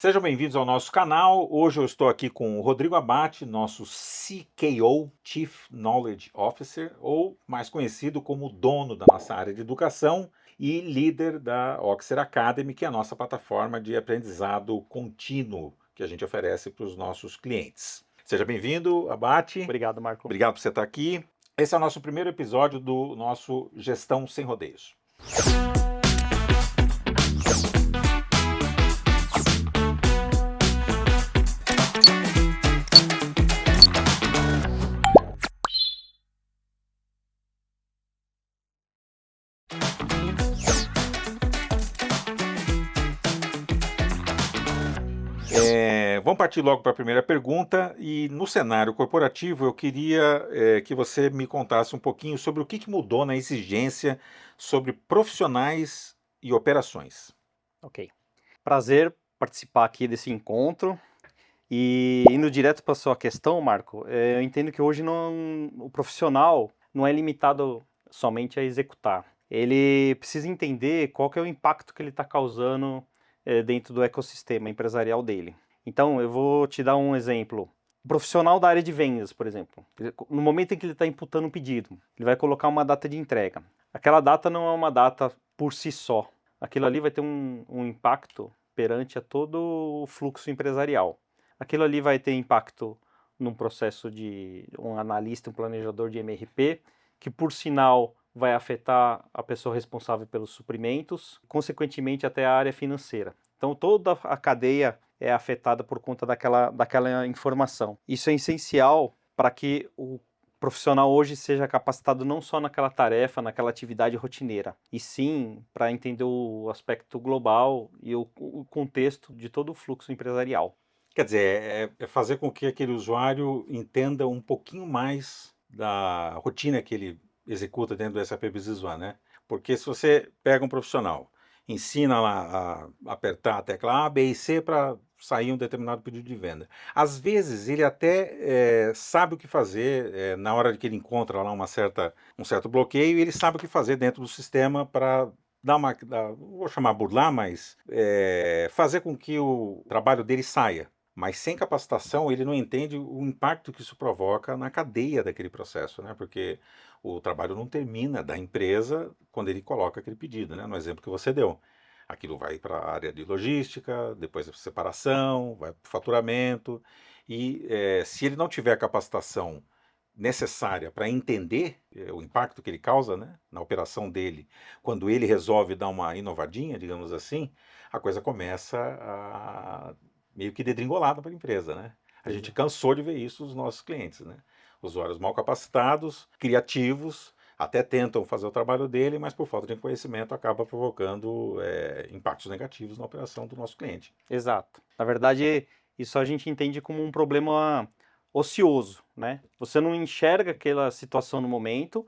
Sejam bem-vindos ao nosso canal. Hoje eu estou aqui com o Rodrigo Abate, nosso CKO, Chief Knowledge Officer, ou mais conhecido como dono da nossa área de educação e líder da Oxer Academy, que é a nossa plataforma de aprendizado contínuo que a gente oferece para os nossos clientes. Seja bem-vindo, Abate. Obrigado, Marco. Obrigado por você estar aqui. Esse é o nosso primeiro episódio do nosso Gestão Sem Rodeios. Vamos partir logo para a primeira pergunta. E no cenário corporativo, eu queria que você me contasse um pouquinho sobre o que mudou na exigência sobre profissionais e operações. Ok. Prazer participar aqui desse encontro. E indo direto para a sua questão, Marco, eu entendo que hoje o profissional não é limitado somente a executar. Ele precisa entender qual que é o impacto que ele está causando dentro do ecossistema empresarial dele. Então, eu vou te dar um exemplo. O profissional da área de vendas, por exemplo, no momento em que ele está imputando um pedido, ele vai colocar uma data de entrega. Aquela data não é uma data por si só. Aquilo ali vai ter um impacto perante a todo o fluxo empresarial. Aquilo ali vai ter impacto num processo de um analista, um planejador de MRP, que por sinal vai afetar a pessoa responsável pelos suprimentos, consequentemente até a área financeira. Então toda a cadeia é afetada por conta daquela informação. Isso é essencial para que o profissional hoje seja capacitado não só naquela tarefa, naquela atividade rotineira, e sim para entender o aspecto global e o contexto de todo o fluxo empresarial. Quer dizer, é fazer com que aquele usuário entenda um pouquinho mais da rotina que ele executa dentro do SAP Business One, né? Porque se você pega um profissional, ensina lá a apertar a tecla A, B e C para sair um determinado pedido de venda. Às vezes ele até sabe o que fazer na hora que ele encontra lá um certo bloqueio, ele sabe o que fazer dentro do sistema para vou chamar burlar, mas fazer com que o trabalho dele saia. Mas sem capacitação, ele não entende o impacto que isso provoca na cadeia daquele processo, né? Porque o trabalho não termina da empresa quando ele coloca aquele pedido, né? No exemplo que você deu. Aquilo vai para a área de logística, depois a separação, vai para o faturamento. E se ele não tiver a capacitação necessária para entender o impacto que ele causa, né, na operação dele, quando ele resolve dar uma inovadinha, digamos assim, a coisa começa a meio que dedringolada para a empresa, né? A gente cansou de ver isso nos nossos clientes, né? Usuários mal capacitados, criativos, até tentam fazer o trabalho dele, mas por falta de conhecimento acaba provocando impactos negativos na operação do nosso cliente. Exato. Na verdade, isso a gente entende como um problema ocioso, né? Você não enxerga aquela situação no momento,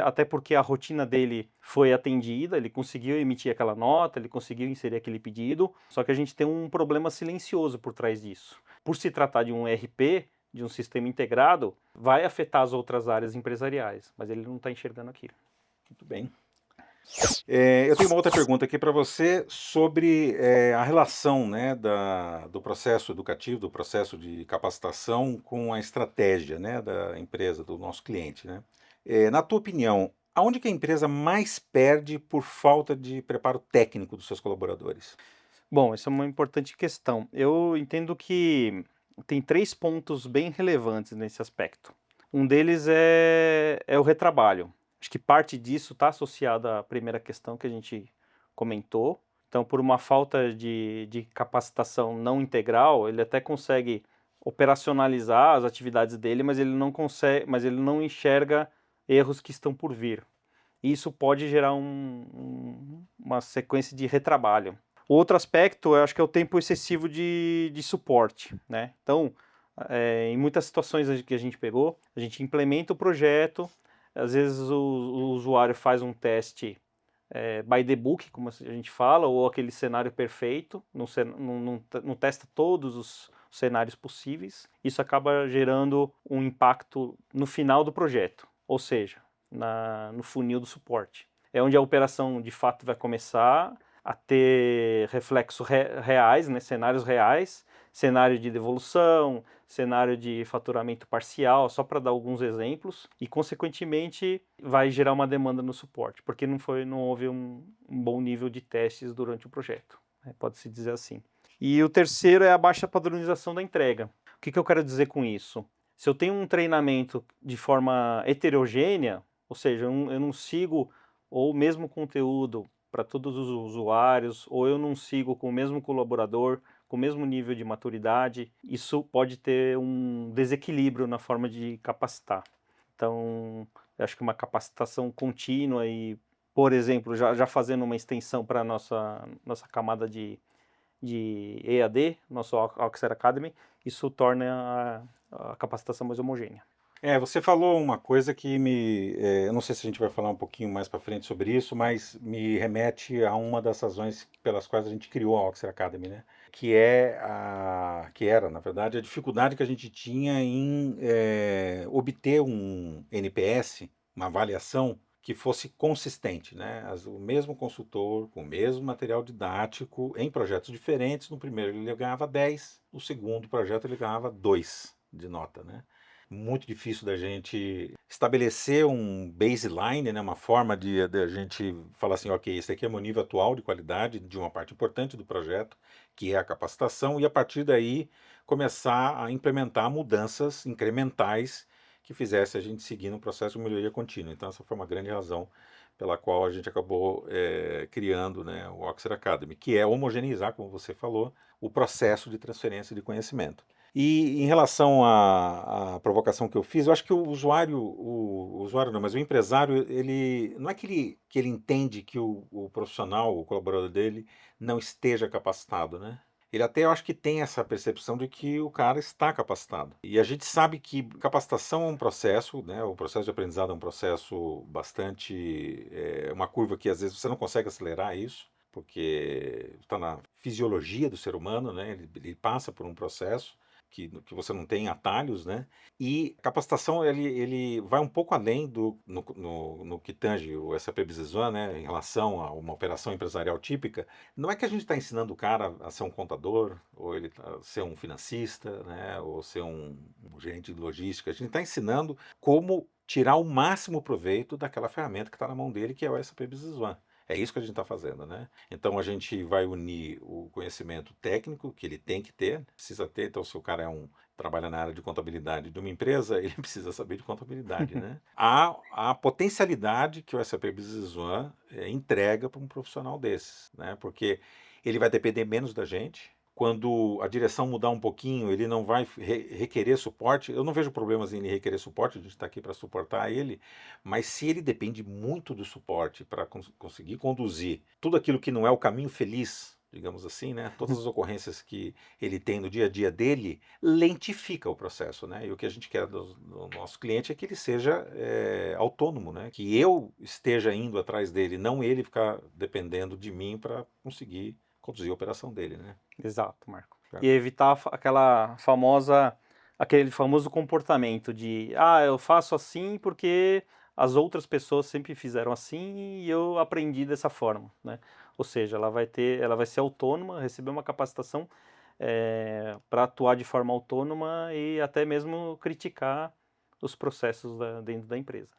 até porque a rotina dele foi atendida, ele conseguiu emitir aquela nota, ele conseguiu inserir aquele pedido, só que a gente tem um problema silencioso por trás disso. Por se tratar de um ERP, de um sistema integrado, vai afetar as outras áreas empresariais, mas ele não está enxergando aquilo. Muito bem. Eu tenho uma outra pergunta aqui para você sobre a relação, né, do processo educativo, do processo de capacitação com a estratégia, né, da empresa, do nosso cliente, né? Na tua opinião, aonde que a empresa mais perde por falta de preparo técnico dos seus colaboradores? Bom, essa é uma importante questão. Eu entendo que tem 3 pontos bem relevantes nesse aspecto. Um deles é o retrabalho. Acho que parte disso está associado à primeira questão que a gente comentou. Então, por uma falta de capacitação não integral, ele até consegue operacionalizar as atividades dele, mas ele não enxerga erros que estão por vir. E isso pode gerar uma sequência de retrabalho. O outro aspecto, eu acho que é o tempo excessivo de suporte, né? Então, em muitas situações que a gente pegou, a gente implementa o projeto, às vezes o usuário faz um teste by the book, como a gente fala, ou aquele cenário perfeito, não testa todos os cenários possíveis. Isso acaba gerando um impacto no final do projeto, ou seja, no funil do suporte. É onde a operação de fato vai começar, a ter reflexos reais, né, cenários reais, cenário de devolução, cenário de faturamento parcial, só para dar alguns exemplos, e consequentemente vai gerar uma demanda no suporte, porque não houve um bom nível de testes durante o projeto, né, pode-se dizer assim. E o terceiro é a baixa padronização da entrega. O que eu quero dizer com isso? Se eu tenho um treinamento de forma heterogênea, ou seja, eu não sigo o mesmo conteúdo para todos os usuários, ou eu não sigo com o mesmo colaborador, com o mesmo nível de maturidade, isso pode ter um desequilíbrio na forma de capacitar. Então, eu acho que uma capacitação contínua e, por exemplo, já fazendo uma extensão para a nossa camada de EAD, nosso Oxer Academy, isso torna a capacitação mais homogênea. Você falou uma coisa que eu não sei se a gente vai falar um pouquinho mais para frente sobre isso, mas me remete a uma das razões pelas quais a gente criou a Oxer Academy, né? Que era, na verdade, a dificuldade que a gente tinha em obter um NPS, uma avaliação que fosse consistente, né? O mesmo consultor, com o mesmo material didático, em projetos diferentes. No primeiro ele ganhava 10, no segundo projeto ele ganhava 2 de nota, né? Muito difícil da gente estabelecer um baseline, né, uma forma de a gente falar assim, ok, esse aqui é o meu nível atual de qualidade de uma parte importante do projeto, que é a capacitação, e a partir daí começar a implementar mudanças incrementais que fizesse a gente seguir no processo de melhoria contínua. Então essa foi uma grande razão pela qual a gente acabou criando, né, o Oxer Academy, que é homogeneizar, como você falou, o processo de transferência de conhecimento. E em relação à provocação que eu fiz, eu acho que o usuário não, mas o empresário, ele não é que ele entende que o profissional, o colaborador dele, não esteja capacitado, né? Ele até, eu acho que tem essa percepção de que o cara está capacitado. E a gente sabe que capacitação é um processo, né? O processo de aprendizado é um processo bastante, uma curva que às vezes você não consegue acelerar isso, porque está na fisiologia do ser humano, né? Ele passa por um processo que você não tem atalhos, né? E capacitação ele vai um pouco além no que tange o SAP Business One, né? Em relação a uma operação empresarial típica. Não é que a gente está ensinando o cara a ser um contador, ou ele a ser um financista, né? Ou ser um gerente de logística. A gente está ensinando como tirar o máximo proveito daquela ferramenta que está na mão dele, que é o SAP Business One. É isso que a gente está fazendo, né? Então a gente vai unir o conhecimento técnico que ele tem que ter, precisa ter. Então, se o cara trabalha na área de contabilidade de uma empresa, ele precisa saber de contabilidade, né? A potencialidade que o SAP Business One entrega para um profissional desses, né? Porque ele vai depender menos da gente. Quando a direção mudar um pouquinho, ele não vai requerer suporte. Eu não vejo problemas em ele requerer suporte, a gente está aqui para suportar ele, mas se ele depende muito do suporte para conseguir conduzir tudo aquilo que não é o caminho feliz, digamos assim, né? Todas as ocorrências que ele tem no dia a dia dele, lentifica o processo, né? E o que a gente quer do nosso cliente é que ele seja autônomo, né? Que eu esteja indo atrás dele, não ele ficar dependendo de mim para conseguir conduzir a operação dele, né? Exato, Marco. E evitar aquele famoso comportamento de, eu faço assim porque as outras pessoas sempre fizeram assim e eu aprendi dessa forma, né? Ou seja, ela vai ser autônoma, receber uma capacitação para atuar de forma autônoma e até mesmo criticar os processos dentro da empresa.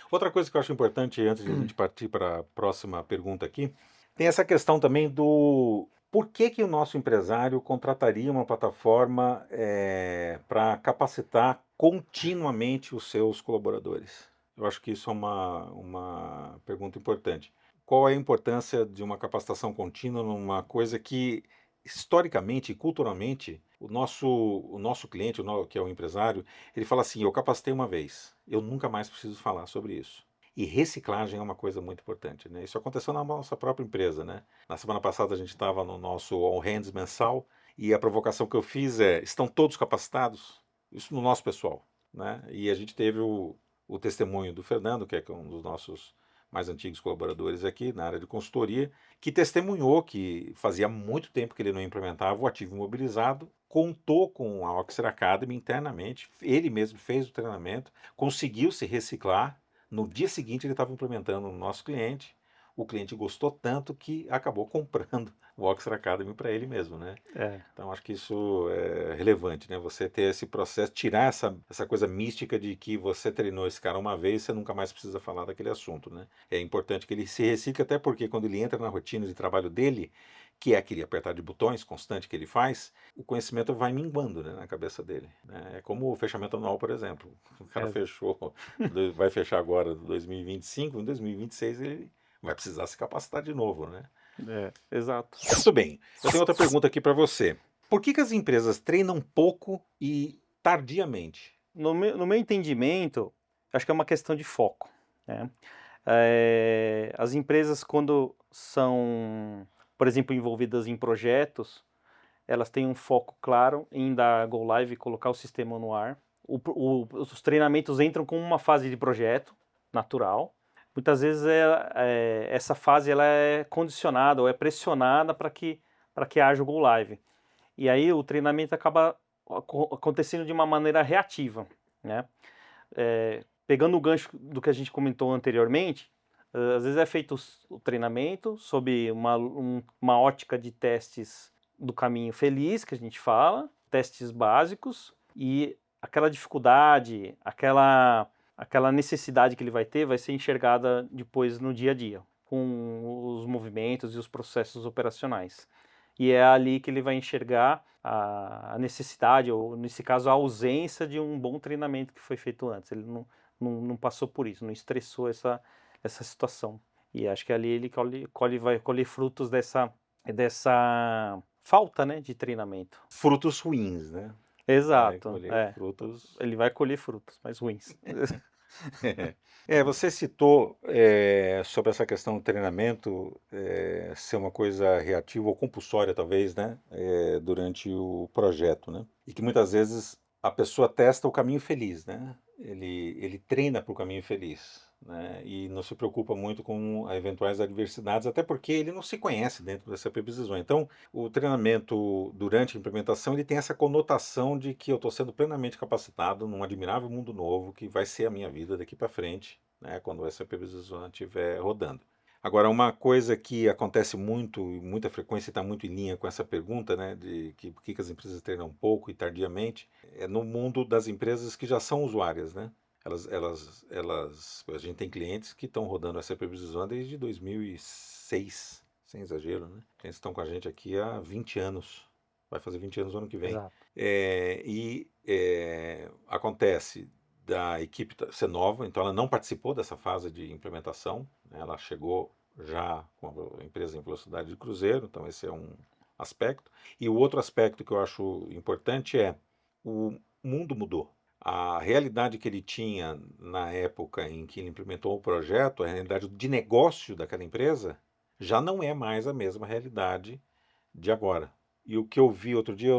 Outra coisa que eu acho importante, antes de a gente partir para a próxima pergunta aqui, tem essa questão também do por que o nosso empresário contrataria uma plataforma para capacitar continuamente os seus colaboradores. Eu acho que isso é uma pergunta importante. Qual é a importância de uma capacitação contínua numa coisa que, historicamente e culturalmente, o nosso cliente, que é o empresário, ele fala assim, eu capacitei uma vez, eu nunca mais preciso falar sobre isso. E reciclagem é uma coisa muito importante, né? Isso aconteceu na nossa própria empresa, né? Na semana passada a gente estava no nosso All Hands mensal e a provocação que eu fiz estão todos capacitados? Isso no nosso pessoal, né? E a gente teve o testemunho do Fernando, que é um dos nossos mais antigos colaboradores aqui na área de consultoria, que testemunhou que fazia muito tempo que ele não implementava o ativo imobilizado, contou com a Oxer Academy internamente, ele mesmo fez o treinamento, conseguiu se reciclar. No dia seguinte ele estava implementando no nosso cliente o cliente gostou tanto que acabou comprando o Oxford Academy para ele mesmo, né? É, Então acho que isso é relevante, né? Você ter esse processo, tirar essa coisa mística de que você treinou esse cara uma vez, você nunca mais precisa falar daquele assunto, né? É importante que ele se recicle, até porque quando ele entra na rotina de trabalho dele, que é aquele apertar de botões constante que ele faz, o conhecimento vai minguando, né, na cabeça dele, né? É como o fechamento anual, por exemplo. O cara é, fechou, vai fechar agora 2025, em 2026 ele vai precisar se capacitar de novo, né? exato. Muito bem. Eu tenho outra pergunta aqui para você. Por que as empresas treinam pouco e tardiamente? No meu entendimento, acho que é uma questão de foco, né? As empresas, quando são, por exemplo, envolvidas em projetos, elas têm um foco claro em dar go live e colocar o sistema no ar. Os treinamentos entram como uma fase de projeto natural. Muitas vezes essa fase ela é condicionada ou é pressionada para que haja o go live. E aí o treinamento acaba acontecendo de uma maneira reativa, né? Pegando o gancho do que a gente comentou anteriormente, às vezes é feito o treinamento sob uma ótica de testes do caminho feliz, que a gente fala, testes básicos, e aquela dificuldade, aquela necessidade que ele vai ter vai ser enxergada depois no dia a dia, com os movimentos e os processos operacionais. E é ali que ele vai enxergar a necessidade, ou nesse caso a ausência de um bom treinamento que foi feito antes. Ele não passou por isso, não estressou essa situação. E acho que ali ele vai colher frutos dessa falta, né, de treinamento. Frutos ruins, né? Vai Exato, colher frutos. ele vai colher frutos, mas ruins. Você citou sobre essa questão do treinamento ser uma coisa reativa ou compulsória, talvez, né? Durante o projeto, né? E que muitas vezes a pessoa testa o caminho feliz, né? Ele treina para o caminho feliz, né? E não se preocupa muito com eventuais adversidades, até porque ele não se conhece dentro dessa previsão. Então, o treinamento durante a implementação ele tem essa conotação de que eu estou sendo plenamente capacitado num admirável mundo novo que vai ser a minha vida daqui para frente, né, quando essa previsão estiver rodando. Agora, uma coisa que acontece muito, muita frequência e está muito em linha com essa pergunta, né, de que por que as empresas treinam pouco e tardiamente, é no mundo das empresas que já são usuárias, né? A gente tem clientes que estão rodando essa previsão desde 2006, sem exagero, né? Eles estão com a gente aqui há 20 anos, vai fazer 20 anos no ano que vem. Exato. Acontece da equipe ser nova, então ela não participou dessa fase de implementação, né? Ela chegou já com a empresa em velocidade de cruzeiro, então esse é um aspecto. E o outro aspecto que eu acho importante é o mundo mudou. A realidade que ele tinha na época em que ele implementou o projeto, a realidade de negócio daquela empresa, já não é mais a mesma realidade de agora. E o que eu vi outro dia,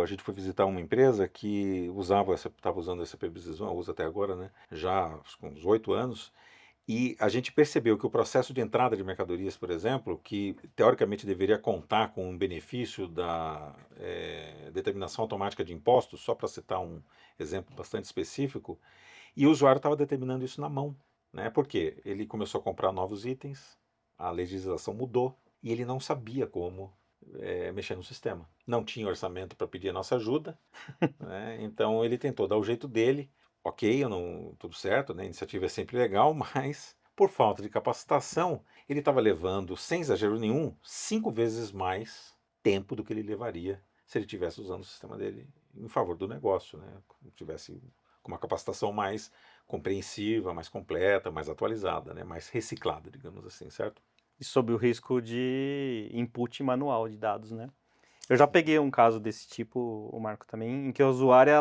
a gente foi visitar uma empresa que estava usando essa previsão, usa até agora, né? Já com uns 8 anos, e a gente percebeu que o processo de entrada de mercadorias, por exemplo, que teoricamente deveria contar com um benefício da determinação automática de impostos, só para citar um exemplo bastante específico, e o usuário estava determinando isso na mão, né? Por quê? Ele começou a comprar novos itens, a legislação mudou e ele não sabia como mexer no sistema. Não tinha orçamento para pedir a nossa ajuda, né? Então ele tentou dar o jeito dele. Ok, tudo certo, né? A iniciativa é sempre legal, mas por falta de capacitação, ele estava levando, sem exagero nenhum, 5 vezes mais tempo do que ele levaria se ele estivesse usando o sistema dele em favor do negócio, né? Tivesse com uma capacitação mais compreensiva, mais completa, mais atualizada, né? Mais reciclada, digamos assim, certo? E sob o risco de input manual de dados, né? Eu já peguei um caso desse tipo, o Marco também, em que a usuária,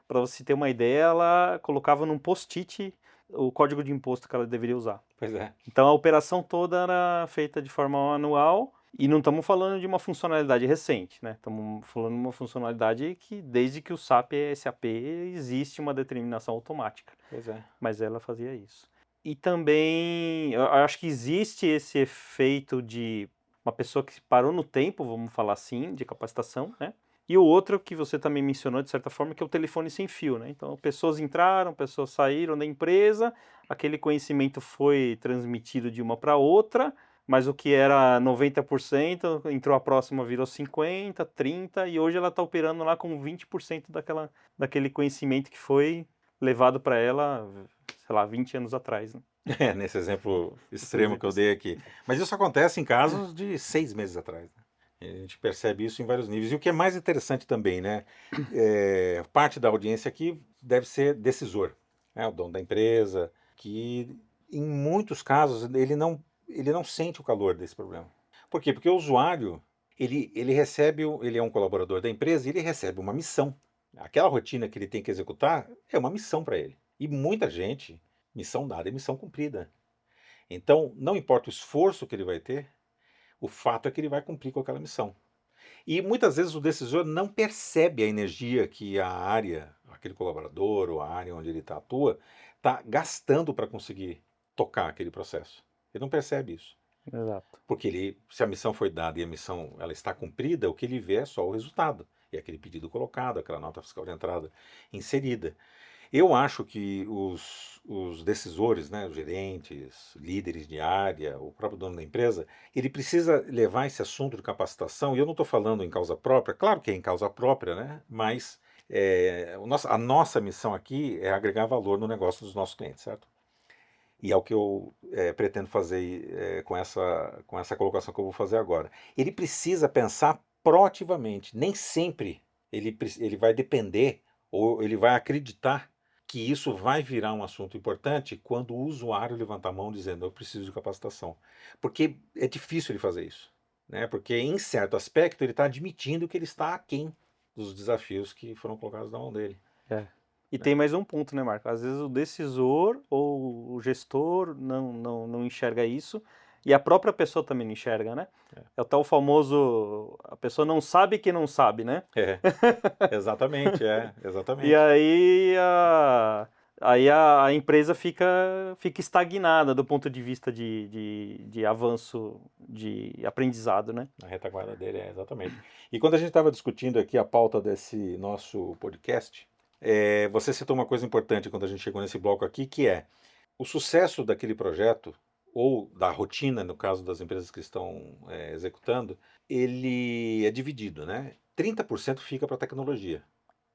para você ter uma ideia, ela colocava num post-it o código de imposto que ela deveria usar. Pois é. Então a operação toda era feita de forma manual e não estamos falando de uma funcionalidade recente, né? Estamos falando de uma funcionalidade que desde que o SAP é SAP existe uma determinação automática. Pois é. Mas ela fazia isso. E também, eu acho que existe esse efeito de uma pessoa que parou no tempo, vamos falar assim, de capacitação, né? E o outro que você também mencionou, de certa forma, que é o telefone sem fio, né? Então, pessoas entraram, pessoas saíram da empresa, aquele conhecimento foi transmitido de uma para outra, mas o que era 90%, entrou a próxima, virou 50, 30, e hoje ela está operando lá com 20% daquele conhecimento que foi levado para ela, sei lá, 20 anos atrás, né? Nesse exemplo Esse extremo que exemplo. eu dei aqui. Mas isso acontece em casos de 6 meses atrás, né? A gente percebe isso em vários níveis. E o que é mais interessante também, né? Parte da audiência aqui deve ser decisor, né? O dono da empresa, que em muitos casos ele não sente o calor desse problema. Por quê? Porque o usuário, ele recebe, ele é um colaborador da empresa e ele recebe uma missão. Aquela rotina que ele tem que executar é uma missão para ele. E muita gente, missão dada é missão cumprida. Então, não importa o esforço que ele vai ter, o fato é que ele vai cumprir com aquela missão. E muitas vezes o decisor não percebe a energia que a área, aquele colaborador ou a área onde ele atua, está gastando para conseguir tocar aquele processo. Ele não percebe isso. Exato. Porque se a missão foi dada e a missão ela está cumprida, o que ele vê é só o resultado. E aquele pedido colocado, aquela nota fiscal de entrada inserida. Eu acho que os decisores, né, os gerentes, líderes de área, o próprio dono da empresa, ele precisa levar esse assunto de capacitação, e eu não estou falando em causa própria, claro que é em causa própria, né, mas a nossa missão aqui é agregar valor no negócio dos nossos clientes, certo? E é o que eu pretendo fazer com essa colocação que eu vou fazer agora. Ele precisa pensar proativamente, nem sempre ele vai depender ou ele vai acreditar que isso vai virar um assunto importante quando o usuário levantar a mão dizendo eu preciso de capacitação. Porque é difícil ele fazer isso, né? Porque em certo aspecto ele está admitindo que ele está aquém dos desafios que foram colocados na mão dele. É. E Né? tem mais um ponto, né, Marco? Às vezes o decisor ou o gestor não enxerga isso, e a própria pessoa também não enxerga, né? É o tal famoso, a pessoa não sabe que não sabe, né? Exatamente, E exatamente. aí a empresa fica estagnada do ponto de vista de avanço de aprendizado, né? Na retaguarda dele, exatamente. E quando a gente estava discutindo aqui a pauta desse nosso podcast, você citou uma coisa importante quando a gente chegou nesse bloco aqui, que é o sucesso daquele projeto, ou da rotina, no caso das empresas que estão executando, ele é dividido, né? 30% fica para a tecnologia,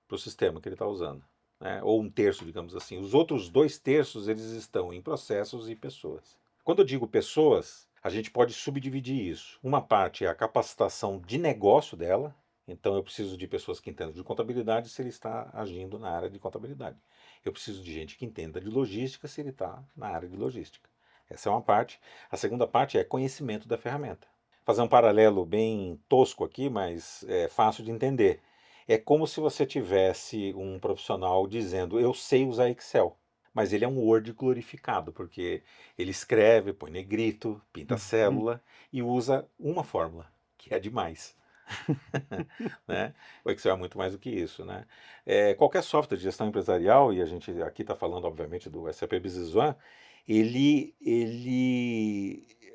para o sistema que ele está usando, né? Ou um terço, digamos assim. Os outros 2 terços, eles estão em processos e pessoas. Quando eu digo pessoas, a gente pode subdividir isso. Uma parte é a capacitação de negócio dela, então eu preciso de pessoas que entendam de contabilidade se ele está agindo na área de contabilidade. Eu preciso de gente que entenda de logística se ele está na área de logística. Essa é uma parte. A segunda parte é conhecimento da ferramenta. Fazer um paralelo bem tosco aqui, mas é fácil de entender. É como se você tivesse um profissional dizendo, eu sei usar Excel, mas ele é um Word glorificado, porque ele escreve, põe negrito, pinta célula e usa uma fórmula, que é demais. Né? O Excel é muito mais do que isso. Né? Qualquer software de gestão empresarial, e a gente aqui está falando, obviamente, do SAP Business One,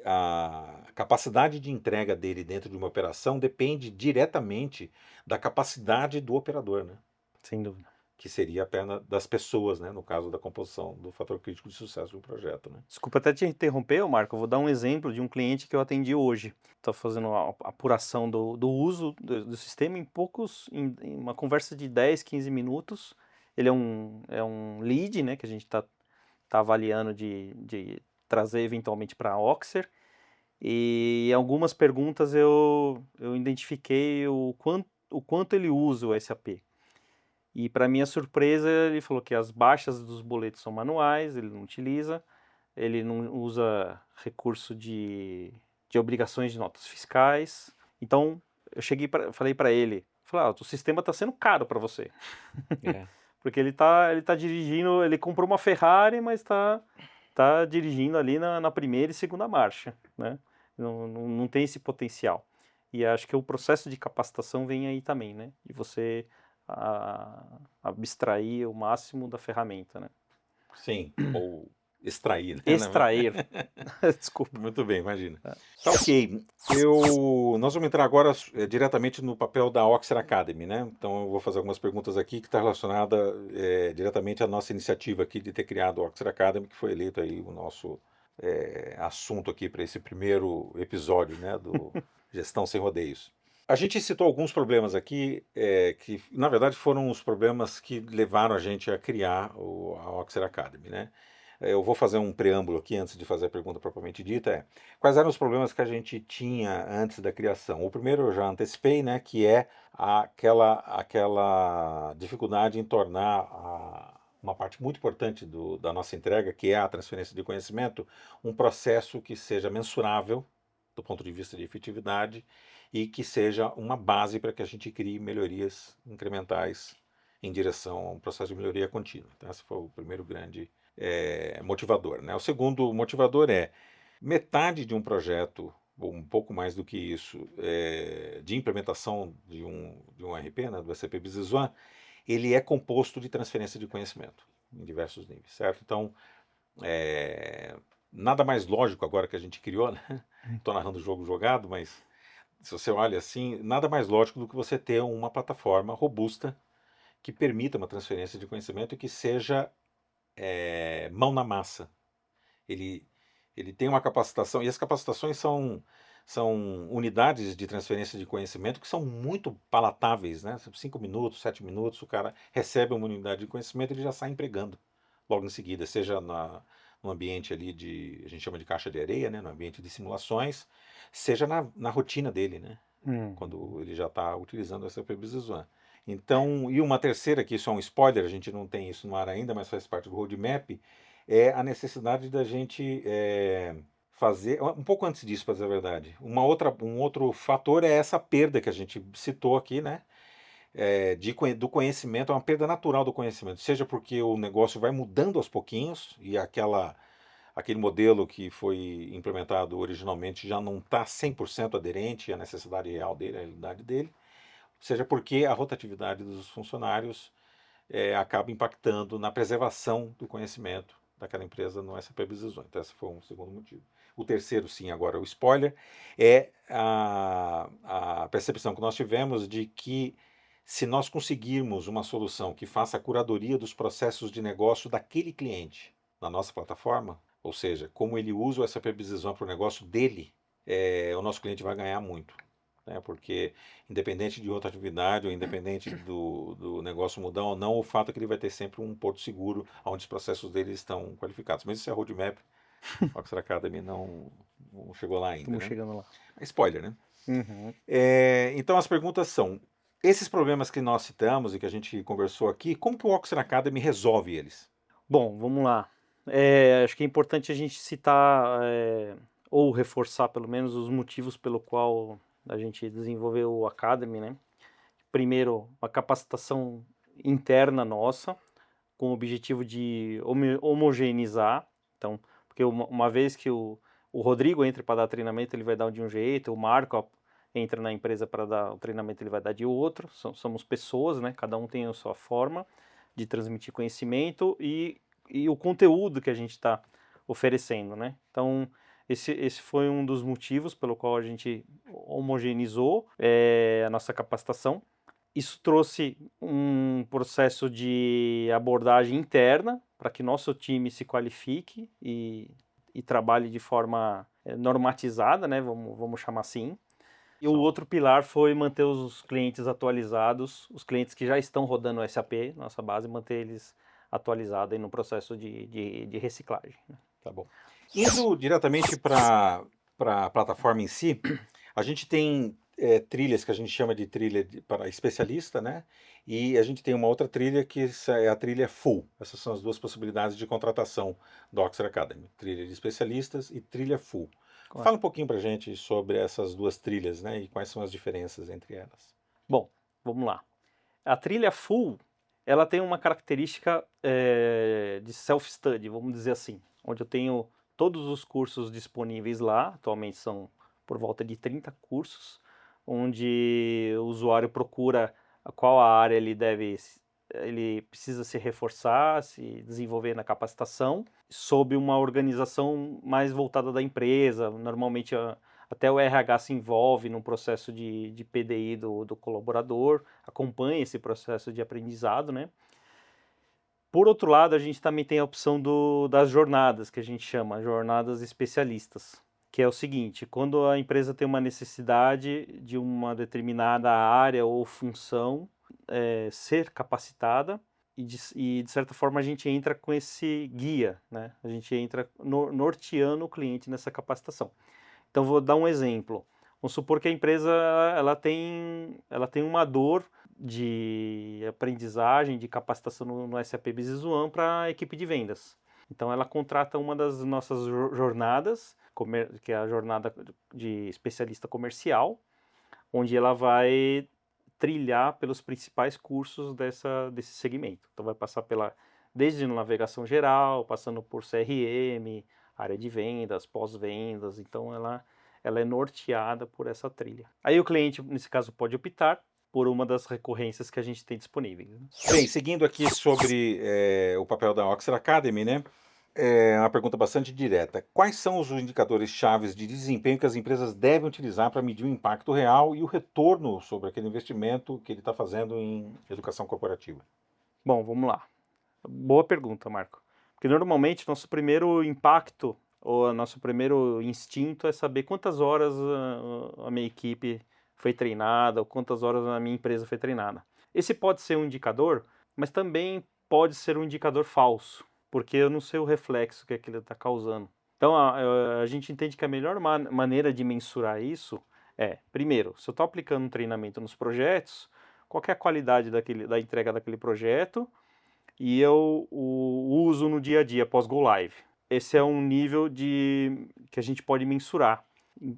a capacidade de entrega dele dentro de uma operação depende diretamente da capacidade do operador, né? Sem dúvida. Que seria a perna das pessoas, né? No caso da composição do fator crítico de sucesso do projeto. Né? Desculpa até te interromper, Marco. Eu vou dar um exemplo de um cliente que eu atendi hoje. Estou fazendo a apuração do uso do sistema em uma conversa de 10, 15 minutos. Ele é um lead, né, que a gente está avaliando de trazer eventualmente para a Oxer. E em algumas perguntas eu identifiquei o quanto ele usa o SAP. E para minha surpresa, ele falou que as baixas dos boletos são manuais, ele não utiliza, ele não usa recurso de obrigações de notas fiscais. Então, falei para ele, o sistema está sendo caro para você. Porque ele tá dirigindo, ele comprou uma Ferrari, mas tá dirigindo ali na primeira e segunda marcha, né? Não tem esse potencial. E acho que o processo de capacitação vem aí também, né? De você abstrair o máximo da ferramenta, né? Sim, ou extrair, né? Extrair. Desculpa. Muito bem, imagina. Tá ok. Nós vamos entrar agora diretamente no papel da Oxer Academy, né? Então eu vou fazer algumas perguntas aqui que está relacionada diretamente à nossa iniciativa aqui de ter criado a Oxer Academy, que foi eleito aí o nosso assunto aqui para esse primeiro episódio, né, do Gestão Sem Rodeios. A gente citou alguns problemas aqui que, na verdade, foram os problemas que levaram a gente a criar a Oxer Academy, né? Eu vou fazer um preâmbulo aqui antes de fazer a pergunta propriamente dita. Quais eram os problemas que a gente tinha antes da criação? O primeiro eu já antecipei, né, que é aquela dificuldade em tornar uma parte muito importante da nossa entrega, que é a transferência de conhecimento, um processo que seja mensurável do ponto de vista de efetividade e que seja uma base para que a gente crie melhorias incrementais em direção a um processo de melhoria contínua. Então, esse foi o primeiro grande motivador, né? O segundo motivador é metade de um projeto, ou um pouco mais do que isso, de implementação de um RP, né, do SAP Business One, ele é composto de transferência de conhecimento em diversos níveis, certo? Então, nada mais lógico agora que a gente criou, né? Estou narrando o jogo jogado, mas se você olha assim, nada mais lógico do que você ter uma plataforma robusta que permita uma transferência de conhecimento e que seja mão na massa. Ele tem uma capacitação, e as capacitações são unidades de transferência de conhecimento que são muito palatáveis, né? 5 minutos, 7 minutos, o cara recebe uma unidade de conhecimento e ele já sai empregando logo em seguida, seja no ambiente ali a gente chama de caixa de areia, né? No ambiente de simulações, seja na rotina dele, né? Quando ele já está utilizando essa Business One. Então, e uma terceira, que isso é um spoiler, a gente não tem isso no ar ainda, mas faz parte do roadmap, é a necessidade da gente fazer, um pouco antes disso, para dizer a verdade, um outro fator é essa perda que a gente citou aqui, né? Do conhecimento, é uma perda natural do conhecimento, seja porque o negócio vai mudando aos pouquinhos e aquele modelo que foi implementado originalmente já não está 100% aderente à necessidade real dele, à realidade dele, seja porque a rotatividade dos funcionários acaba impactando na preservação do conhecimento daquela empresa no SAP Business One. Então, esse foi um segundo motivo. O terceiro, sim, agora o spoiler, é a percepção que nós tivemos de que se nós conseguirmos uma solução que faça a curadoria dos processos de negócio daquele cliente na nossa plataforma, ou seja, como ele usa o SAP Business One para o negócio dele, o nosso cliente vai ganhar muito. Né? Porque, independente de outra atividade, ou independente do negócio mudar ou não, o fato é que ele vai ter sempre um porto seguro onde os processos dele estão qualificados. Mas isso é roadmap, a Oxford Academy não chegou lá ainda. Estamos né? chegando lá. Spoiler, né? Uhum. Então as perguntas são, esses problemas que nós citamos e que a gente conversou aqui, como que o Oxford Academy resolve eles? Bom, vamos lá. Acho que é importante a gente citar ou reforçar pelo menos os motivos pelo qual a gente desenvolveu o Academy, né? Primeiro, uma capacitação interna nossa, com o objetivo de homogeneizar. Então, porque uma vez que o Rodrigo entra para dar treinamento, ele vai dar de um jeito, o Marco entra na empresa para dar o treinamento, ele vai dar de outro. Somos pessoas, né? Cada um tem a sua forma de transmitir conhecimento e o conteúdo que a gente está oferecendo, né? Então, esse foi um dos motivos pelo qual a gente homogeneizou a nossa capacitação. Isso trouxe um processo de abordagem interna para que nosso time se qualifique e trabalhe de forma normatizada, né? Vamos chamar assim. E o outro pilar foi manter os clientes atualizados, os clientes que já estão rodando o SAP, nossa base, manter eles atualizados aí no processo de reciclagem. Né? Tá bom. Indo diretamente para a plataforma em si, a gente tem trilhas que a gente chama de trilha para especialista, né? E a gente tem uma outra trilha que é a trilha full. Essas são as duas possibilidades de contratação do Oxford Academy: trilha de especialistas e trilha full. Claro. Fala um pouquinho para a gente sobre essas duas trilhas, né? E quais são as diferenças entre elas. Bom, vamos lá. A trilha full, ela tem uma característica de self-study, vamos dizer assim, onde eu tenho todos os cursos disponíveis lá, atualmente são por volta de 30 cursos, onde o usuário procura qual a área ele precisa se reforçar, se desenvolver na capacitação, sob uma organização mais voltada da empresa. Normalmente até o RH se envolve no processo de PDI do colaborador, acompanha esse processo de aprendizado, né? Por outro lado, a gente também tem a opção das jornadas, que a gente chama jornadas especialistas, que é o seguinte: quando a empresa tem uma necessidade de uma determinada área ou função ser capacitada, de certa forma a gente entra com esse guia, né? A gente entra norteando o cliente nessa capacitação. Então vou dar um exemplo. Vamos supor que a empresa ela tem uma dor de aprendizagem, de capacitação no SAP Business One para a equipe de vendas. Então ela contrata uma das nossas jornadas, que é a jornada de especialista comercial, onde ela vai trilhar pelos principais cursos desse segmento. Então vai passar desde navegação geral, passando por CRM, área de vendas, pós-vendas. Então ela é norteada por essa trilha. Aí o cliente, nesse caso, pode optar por uma das recorrências que a gente tem disponíveis, né? Bem, seguindo aqui sobre o papel da Oxford Academy, né? É uma pergunta bastante direta. Quais são os indicadores chaves de desempenho que as empresas devem utilizar para medir o impacto real e o retorno sobre aquele investimento que ele está fazendo em educação corporativa? Bom, vamos lá. Boa pergunta, Marco. Porque normalmente nosso primeiro impacto ou nosso primeiro instinto é saber quantas horas a minha equipe foi treinada ou quantas horas a minha empresa foi treinada. Esse pode ser um indicador, mas também pode ser um indicador falso, porque eu não sei o reflexo que aquilo está causando. Então a gente entende que a melhor maneira de mensurar isso é, primeiro, se eu estou aplicando um treinamento nos projetos, qual é a qualidade da entrega daquele projeto e eu o uso no dia a dia após Go Live. Esse é um nível que a gente pode mensurar,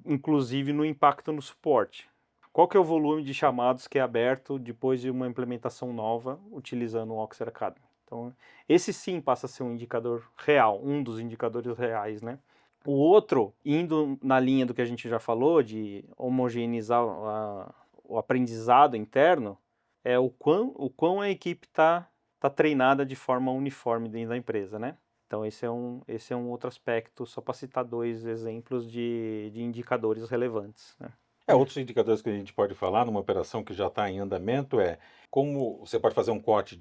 inclusive no impacto no suporte. Qual que é o volume de chamados que é aberto depois de uma implementação nova utilizando o Oxford Academy? Então, esse sim passa a ser um indicador real, um dos indicadores reais, né? O outro, indo na linha do que a gente já falou, de homogeneizar o aprendizado interno, é o quão a equipe está treinada de forma uniforme dentro da empresa, né? Então esse é um outro aspecto, só para citar dois exemplos de indicadores relevantes, né? Outros indicadores que a gente pode falar numa operação que já está em andamento é como você pode fazer um corte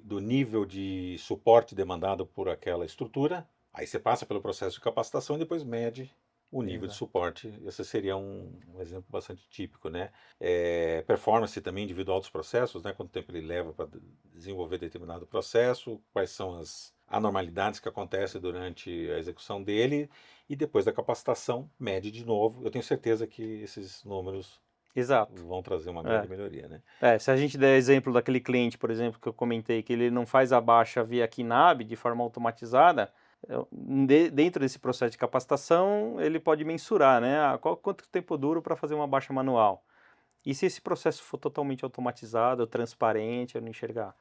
do nível de suporte demandado por aquela estrutura, aí você passa pelo processo de capacitação e depois mede o nível de Exato. suporte. Esse seria um exemplo bastante típico, né? Performance também individual dos processos, né? Quanto tempo ele leva para desenvolver determinado processo, quais são as anormalidades que acontecem durante a execução dele e depois da capacitação, mede de novo. Eu tenho certeza que esses números Exato. vão trazer uma grande melhoria, né? Se a gente der exemplo daquele cliente, por exemplo, que eu comentei, que ele não faz a baixa via KNAB de forma automatizada, dentro desse processo de capacitação, ele pode mensurar, né? Quanto tempo duro para fazer uma baixa manual? E se esse processo for totalmente automatizado, transparente, eu não enxergar?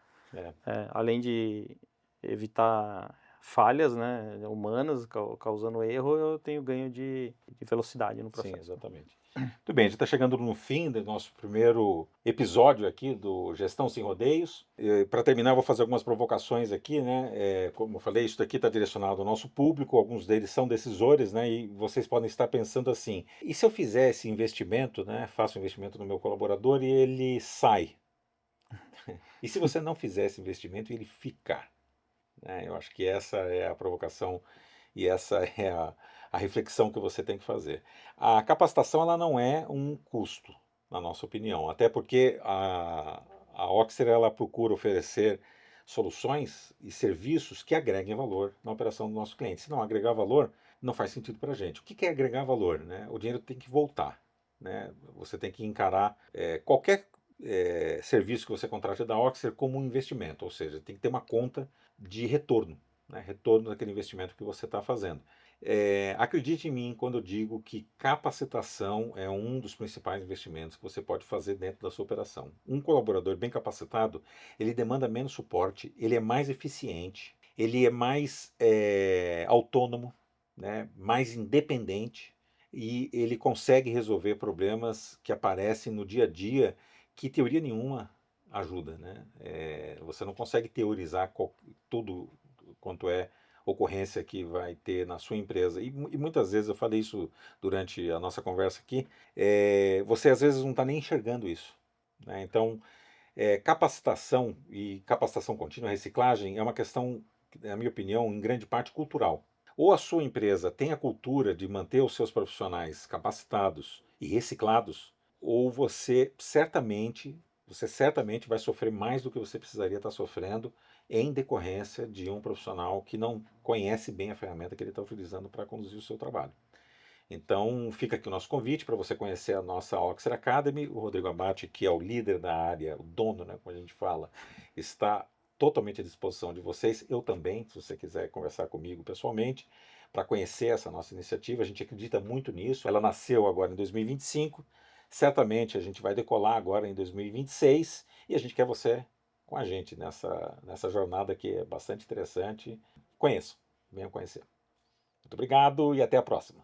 Além de evitar falhas, né, humanas causando erro, eu tenho ganho de velocidade no processo. Sim, exatamente. Muito bem, a gente está chegando no fim do nosso primeiro episódio aqui do Gestão Sem Rodeios. Para terminar, eu vou fazer algumas provocações aqui, né? Como eu falei, isso aqui está direcionado ao nosso público, alguns deles são decisores, né? E vocês podem estar pensando assim: e se eu fizer esse investimento, né? Faço um investimento no meu colaborador e ele sai? E se você não fizer esse investimento e ele ficar? Eu acho que essa é a provocação e essa é a reflexão que você tem que fazer. A capacitação ela não é um custo, na nossa opinião, até porque a Oxer ela procura oferecer soluções e serviços que agreguem valor na operação do nosso cliente. Se não agregar valor, não faz sentido para a gente. O que é agregar valor? Né? O dinheiro tem que voltar. Né? Você tem que encarar qualquer serviço que você contrate da Oxer como um investimento, ou seja, tem que ter uma conta de retorno, né? Retorno daquele investimento que você está fazendo. Acredite em mim quando eu digo que capacitação é um dos principais investimentos que você pode fazer dentro da sua operação. Um colaborador bem capacitado, ele demanda menos suporte, ele é mais eficiente, ele é mais autônomo, né? Mais independente e ele consegue resolver problemas que aparecem no dia a dia que teoria nenhuma ajuda, né? Você não consegue teorizar tudo quanto é ocorrência que vai ter na sua empresa. E muitas vezes, eu falei isso durante a nossa conversa aqui, você às vezes não está nem enxergando isso. Né? Então, Capacitação e capacitação contínua, reciclagem, é uma questão, na minha opinião, em grande parte cultural. Ou a sua empresa tem a cultura de manter os seus profissionais capacitados e reciclados, ou você certamente vai sofrer mais do que você precisaria estar sofrendo em decorrência de um profissional que não conhece bem a ferramenta que ele está utilizando para conduzir o seu trabalho. Então, fica aqui o nosso convite para você conhecer a nossa Oxford Academy. O Rodrigo Abate, que é o líder da área, o dono, né, como a gente fala, está totalmente à disposição de vocês. Eu também, se você quiser conversar comigo pessoalmente, para conhecer essa nossa iniciativa. A gente acredita muito nisso. Ela nasceu agora em 2025. Certamente a gente vai decolar agora em 2026 e a gente quer você com a gente nessa jornada que é bastante interessante. Conheçam, venham conhecer. Muito obrigado e até a próxima.